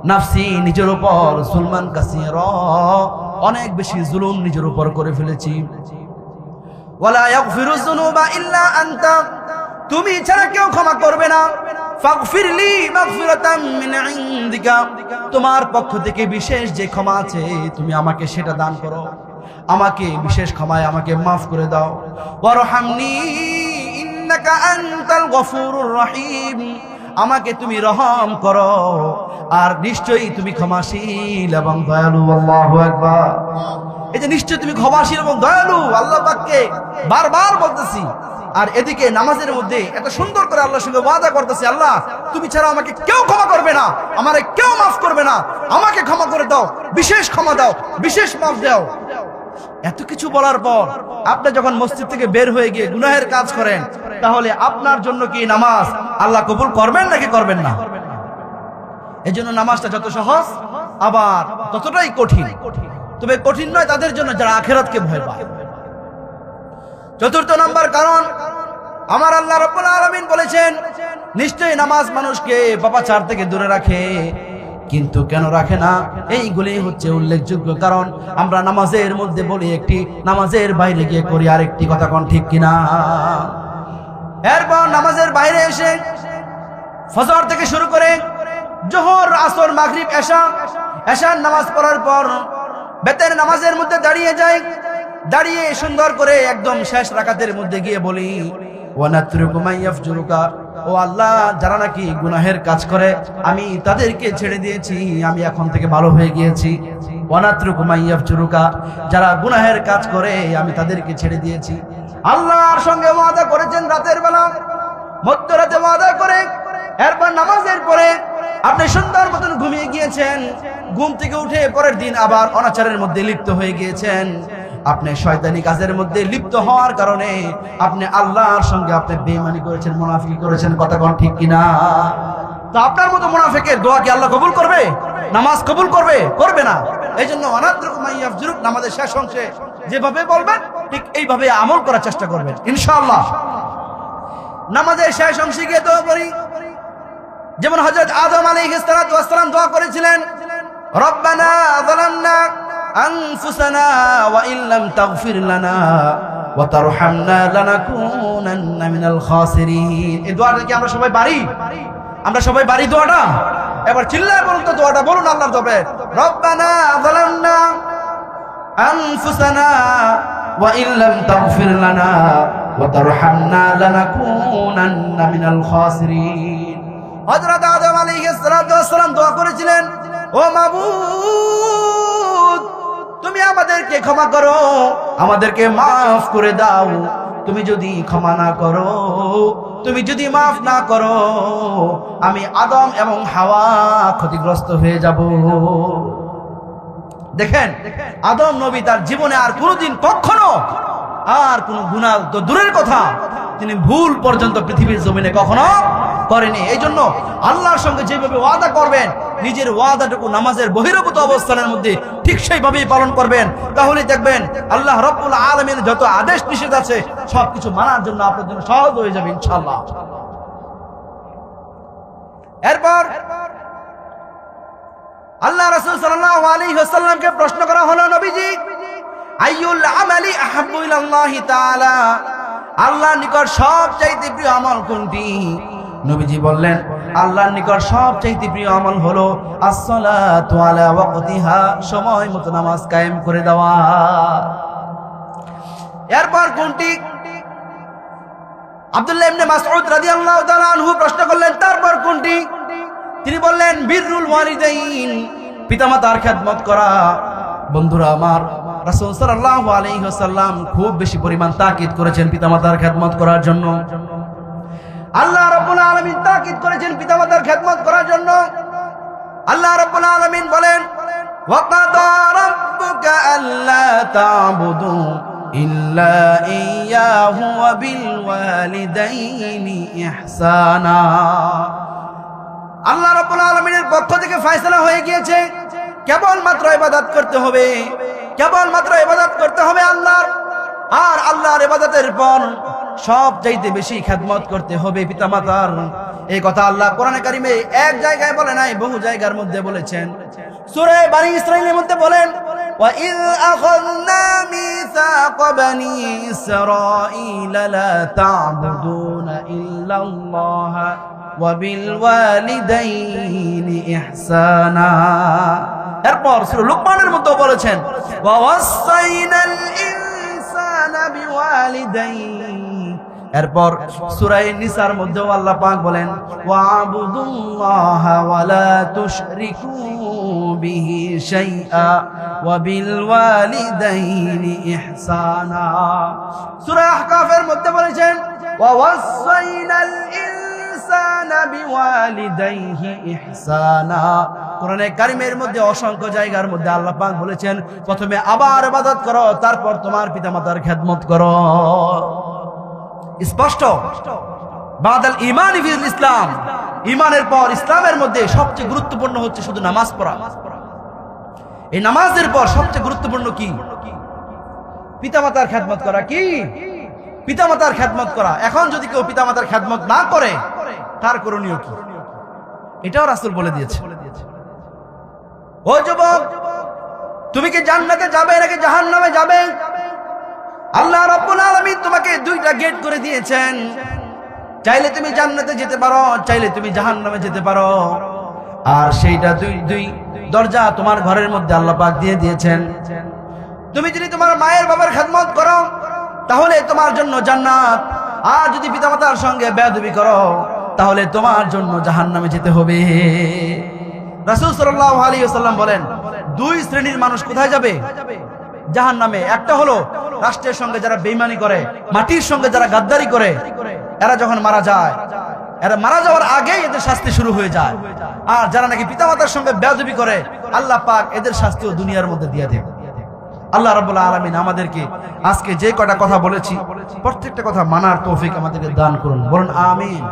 নাফসি নিজের উপর যুলমান কাসীরা, অনেক বেশি জুলুম নিজের উপর করে ফেলেছি। ওয়ালা ইয়াগফিরুয যুনুবা ইল্লা আনতা, তুমি ছাড়া কেউ ক্ষমা করবে না। ফাগফিরলি মাগফিরাতাম মিন ইনদিকা, তোমার পক্ষ থেকে বিশেষ যে ক্ষমা আছে তুমি আমাকে সেটা দান করো, আমাকে বিশেষ ক্ষমায় আমাকে মাফ করে দাও। ওয়ারহামনি ইন্নাকা আনতাল গফুরুর রহিম, আমাকে তুমি রহম করো, আর নিশ্চয়ই তুমি ক্ষমাশীল এবং দয়ালু। আল্লাহু আকবার। এই যে নিশ্চয়ই তুমি ক্ষমাশীল এবং দয়ালু, আল্লাহ পাককে বারবার বলতেছি। আর এদিকে নামাজের মধ্যে এত সুন্দর করে আল্লাহর সঙ্গে ওয়াদা করতেছি, আল্লাহ তুমি ছাড়া আমাকে কেউ ক্ষমা করবে না, আমারে কেউ মাফ করবে না, আমাকে ক্ষমা করে দাও, বিশেষ ক্ষমা দাও, বিশেষ মাফ দাও। এত কিছু বলার পর আপনি যখন মসজিদ থেকে বের হয়ে গিয়ে গুনাহের কাজ করেন, তাহলে আপনার জন্য কি নামাজ আল্লাহ কবুল করবেন নাকি করবেন না? এজন্য নামাজটা যত সহজ আবার ততটাই কঠিন। তবে কঠিন নয় তাদের জন্য যারা আখিরাতকে ভয় পায়। চতুর্থ নম্বর কারণ, আমার আল্লাহ রাব্বুল আলামিন বলেছেন, নিশ্চয়ই নামাজ মানুষকে পাপাচার থেকে দূরে রাখে। কিন্তু কেন রাখে না? এইগুলি হচ্ছে উল্লেখযোগ্য কারণ। আমরা নামাজের মধ্যে বলি একটি, নামাজের বাইরে গিয়ে করি আরেকটি। কথা কোন ঠিক কিনা? এরপর নামাজের বাইরে এসে ফজর থেকে শুরু করে জোহর, আসর, মাগরিব, এশার নামাজ পড়ার পর বেতের নামাজের মধ্যে দাঁড়িয়ে যাই। দাঁড়িয়ে সুন্দর করে একদম শেষ রাকাতের মধ্যে গিয়ে বলি, ওয়ানাতরুকু মাইয়াফজুরুকা, ও আল্লাহ, যারা নাকি গুনাহের কাজ করে আমি তাদেরকে ছেড়ে দিয়েছি, আমি এখন থেকে ভালো হয়ে গিয়েছি। ওয়ানাতরুকু মাইয়াফজুরুকা, যারা গুনাহের কাজ করে আমি তাদেরকে ছেড়ে দিয়েছি। আল্লাহর সঙ্গে ওয়াদা করেছেন রাতের বেলা, মধ্যরাতে ওয়াদা করে এরপর নামাজের পরে আপনি সুন্দর মতন ঘুমিয়ে গিয়েছেন। ঘুম থেকে উঠে পরের দিন আবার অনাচারের মধ্যে লিপ্ত হয়ে গিয়েছেন। আপনি শয়তানি কাজের মধ্যে লিপ্ত হওয়ার কারণে আপনি আল্লাহর সঙ্গে আপনি বেঈমানি করেছেন, মুনাফিকি করেছেন। কথা কোন ঠিক কিনা? তো আপনার মতো মুনাফিকের দোয়া কি আল্লাহ কবুল করবে? নামাজ কবুল করবে? করবে না। এই জন্য ওয়ানাতরুকু মাইয়াফজুরুক, নামাজের শেষ অংশে যেভাবে বলবেন ঠিক এইভাবে আমল করার চেষ্টা করবেন ইনশাআল্লাহ। নামাজের শেষ অংশে গিয়ে দোয়া করি, যেমন হযরত আদম আলাইহিস সালাতু ওয়াস সালাম দোয়া করেছিলেন, রব্বানা যালামনা আনফুসানা ওয়া ইল্লাম তাগফির লানা ওয়া তারহামনা লানাকুনান্না মিনাল খাসিরিন। এই দোয়াটা কি আমরা সবাই পারি? আমরা সবাই পারি দোয়াটা? এবার চিল্লায় বলুন তো দোয়াটা, বলুন আল্লাহর তবে, রব্বানা যালামনা আনফুসানা ওয়া ইল্লাম তাগফির লানা ওয়া তারহামনা লানাকুনান্না মিনাল খাসিরিন। হযরত আদম আলাইহিস সালাতু ওয়াস সালাম দোয়া করেছিলেন, ও মাবুদ, তুমি আমাদেরকে ক্ষমা করো, আমাদেরকে মাফ করে দাও। তুমি যদি ক্ষমা না করো, তুমি যদি মাফ না করো, আমি আদম এবং হাওয়া ক্ষতিগ্রস্ত হয়ে যাব। দেখেন, আদম নবী তার জীবনে আর কোনোদিন কখনো আর কোন গুনাহ তো দূরের কথা, তিনি ভুল পর্যন্ত পৃথিবীর জমিনে কখনো করেনি। এই জন্য আল্লাহর সঙ্গে যেভাবে ওয়াদা করবেন, নিজের ওয়াদাটুকু নামাজের বহির্ভূত অবস্থানের মধ্যে ঠিক সেইভাবেই পালন করবেন, তাহলে দেখবেন আল্লাহ রাব্বুল আলামিন যত আদেশ নিষেধ আছে সবকিছু মানার জন্য আপনার জন্য সহজ হয়ে যাবে ইনশাআল্লাহ। এরপর আল্লাহ রাসূল সাল্লাল্লাহু আলাইহি ওয়াসাল্লামকে প্রশ্ন করা হলো, নবীজি, আইয়ুল আমালি আহাব্বু ইলাল্লাহি তাআলা, আল্লাহর নিকট সবচাইতে প্রিয় আমল কোনটি? নবীজি বললেন, আল্লাহর নিকট সবচাইতে প্রিয় আমল হলো as-সালাতু আলা ওয়াক্তিহা, সময় মতো নামাজ কায়েম করে দেওয়া। এরপর কোনটি? আব্দুল্লাহ ইবনে মাসউদ রাদিয়াল্লাহু তাআলা আনহু প্রশ্ন করলেন, তারপর কোনটি? তিনি বললেন, বিররুল ওয়ালিদাইন, পিতামাতার খেদমত করা। বন্ধুরা আমার, রাসূল সাল্লাল্লাহু আলাইহি ওয়াসাল্লাম খুব বেশি পরিমাণ তাকিদ করেছেন পিতামাতার খেদমত করার জন্য। আল্লাহ রাব্বুল আলামিন তাকিদ করেছেন পিতামাতার খেদমত করার জন্য। আল্লাহ রাব্বুল আলামিন বলেন, ওয়া কাদা রাব্বুকা আল্লা তা'বুদু ইল্লা ইয়্যাহু ওয়া বিল ওয়ালিদাইনি ইহসানা। আল্লাহ রাব্বুল আলামিনের পক্ষ থেকে ফয়সালা হয়ে গিয়েছে কেবলমাত্র ইবাদত করতে হবে, কেবলমাত্র ইবাদত করতে হবে আল্লাহর। আর আল্লাহর ইবাদতের পর সবচাইতে বেশি খেদমত করতে হবে পিতামাতার। এই কথা আল্লাহ কোরআনে কারিমে এক জায়গায় বলে নাই, বহু জায়গার মধ্যে বলেছেন। সূরা বনী ইসরাঈলের মধ্যে বলেন, وَإِذْ أَخَذْنَا مِيثَاقَ بَنِي إِسْرَائِيلَ لَا تَعْبُدُونَ إِلَّا اللَّهَ وَبِالْوَالِدَيْنِ إِحْسَانًا। এরপর সূরা লুকমানের মধ্যে বলেছেন, وَوَصَّيْنَا الْإِنسَانَ بِوَالِدَيْهِ। এরপর সূরা নিসার মধ্যে আল্লাহ পাক বলেন, ওয়া'বুদুল্লাহা ওয়া লা তুশরিকু বিহি শাইআ ওয়া বিল ওয়ালিদাইনি ইহসানা। সূরা আহকাফের মধ্যে বলেছেন, ওয়া ওয়াসাইনাল ইনসানা বিওয়ালিদাইহি ইহসানা। কোরআনে কারিমের মধ্যে অসংখ্য জায়গার মধ্যে আল্লাহ পাক বলেছেন, প্রথমে আবার ইবাদত করো, তারপর তোমার পিতামাতার খেদমত করো। স্পষ্ট। বাদাল ঈমানি ফিল ইসলাম, ঈমানের পর ইসলামের মধ্যে সবচেয়ে গুরুত্বপূর্ণ হচ্ছে শুধু নামাজ পড়া। এই নামাজের পর সবচেয়ে গুরুত্বপূর্ণ কি? পিতামাতার খেদমত করা। কি? পিতামাতার খেদমত করা। এখন যদি কেউ পিতামাতার খেদমত না করে, তার করণীয় কি? এটাও রাসূল বলে দিয়েছে। ও যুবক, তুমি কি জান্নাতে যাবে নাকি জাহান্নামে যাবে? আল্লাহ রাব্বুল আলামিন তোমাকে দুইটা গেট করে দিয়েছেন। চাইলে তুমি জান্নাতে যেতে পারো, চাইলে তুমি জাহান্নামে যেতে পারো। আর সেইটা দুই দরজা তোমার ঘরের মধ্যে আল্লাহ পাক দিয়ে দিয়েছেন। তুমি যদি তোমার মায়ের বাবার খেদমত করো, তাহলে তোমার জন্য জান্নাত। আর যদি পিতামাতার সঙ্গে বেয়াদবি করো, তাহলে তোমার জন্য জাহান্নামে যেতে হবে। রাসূল সাল্লাল্লাহু আলাইহি ওয়াসাল্লাম বলেন, দুই শ্রেণীর মানুষ কোথায় যাবে? জাহান্নামে। একটা হলো রাষ্ট্রের সঙ্গে যারা বেঈমানি করে, মাটির সঙ্গে যারা গাদ্দারি করে, এরা যখন মারা যায়, এরা মারা যাওয়ার আগেই এদের শাস্তি শুরু হয়ে যায়। আর যারা নাকি পিতামাতার সঙ্গে বেয়াদবি করে, আল্লাহ পাক এদের শাস্তিও দুনিয়ার মধ্যে দিয়ে দেন। আল্লাহ রাব্বুল আলামিন আমাদেরকে আজকে যে কটা কথা বলেছি, প্রত্যেকটা কথা মানার তৌফিক আমাদেরকে দান করুন। বলুন আমিন।